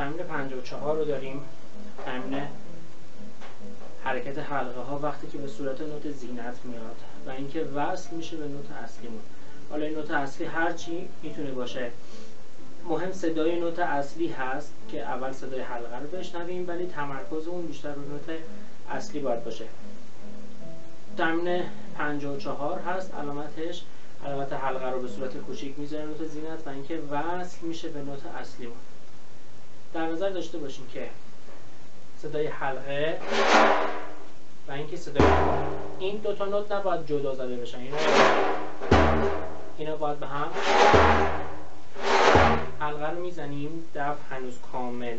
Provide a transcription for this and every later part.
تمرین 54 رو داریم. تمرین حرکت حلقه ها وقتی که به صورت نوت زینت میاد و اینکه وصل میشه به نوت اصلیمون. حالا این نوت اصلی هر چی میتونه باشه، مهم صدای نوت اصلی هست که اول صدای حلقه رو بشنویم، ولی تمرکزمون بیشتر رو نوت اصلی باید باشه. تمرین 54 هست، علامت حلقه رو به صورت کوچیک میذاره نوت زینت و اینکه وصل میشه به نوت اصلیمون. در نظر داشته باشیم که صدای حلقه و اینکه صدای این دو تا نوت نباید جدا زده بشن، اینا باید به هم. حلقه رو میزنیم، دف هنوز کامل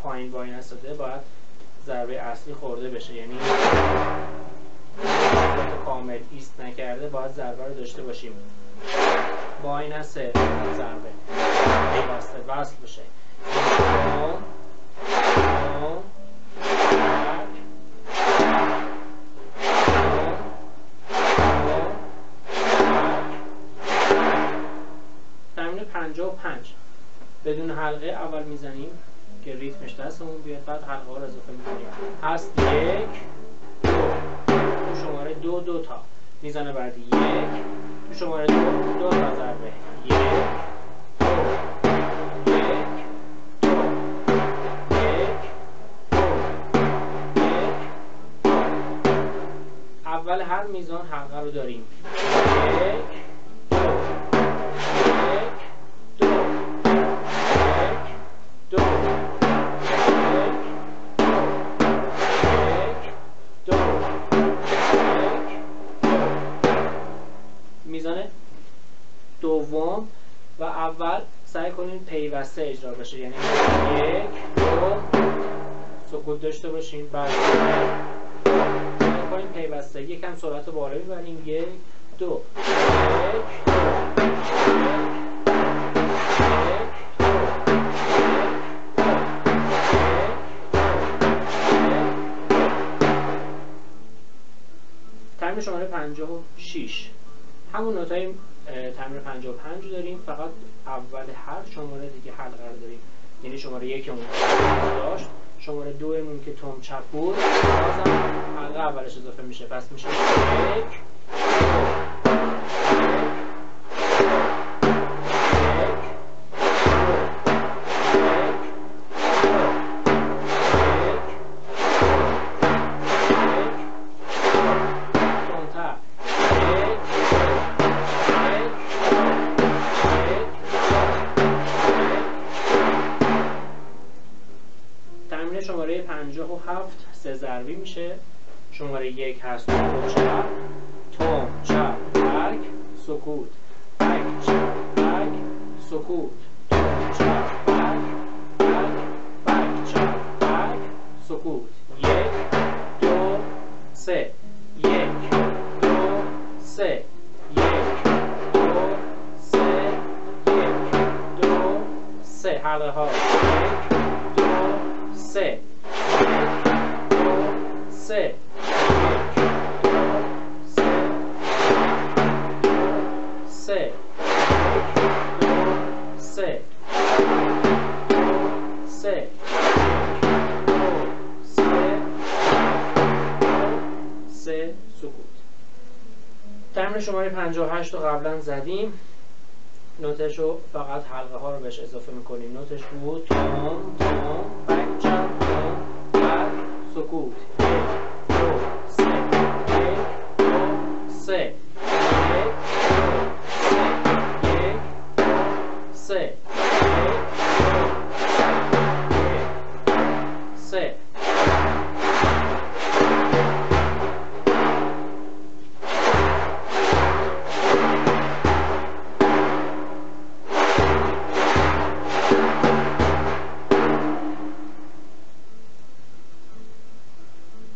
پایین وای نستاده، باید ضربه اصلی خورده بشه، یعنی صورت کامل ایست نکرده، باید ضربه رو داشته باشیم. وای نسته ضربه پیوسته وصل بشه. تمرین 55 بدون حلقه اول میزنیم که ریتمش دستمون بیاد، بعد حلقه ها رو اضافه میکنیم. هست 1 2 تو شماره 2 2 تا میزنه، بعد 1 تو شماره 2 2 تا ضربه 1 اول هر میزان حلقه رو داریم. 1 2 1 2 میزان دوم و اول سعی کنین پیوسته اجرا بشه، یعنی 1 2 سکوت داشته باشین، بعد کنیم پیوسته. یکم سرعت بالا میبریم، 1 2 تمرین شماره 56 همون نوتای تمرین 55 رو داریم، فقط اول هر شماره دیگه حلقه رو داریم، یعنی شماره 1 مون داشت، شماره 2 مون که تم چپ بود بازم حلقه اولش اضافه میشه، پس میشه 1 شماره 57 سه ضربی میشه. شماره 1 هست تم چپ، تم چپ بک سکوت، بک چپ بک سکوت، تم چپ بک بک بک چپ بک سکوت. 1 2 3 1 2 3 1 2 3 1 2 3 حلقه ها 1 2 3 3 3 3 3 3 سکوت. تمرین شماره 58 رو قبلا زدیم، نوتش رو فقط حلقه ها رو بهش اضافه میکنیم. نوتش بود تم تم بک چپ تم بک سکوت. 1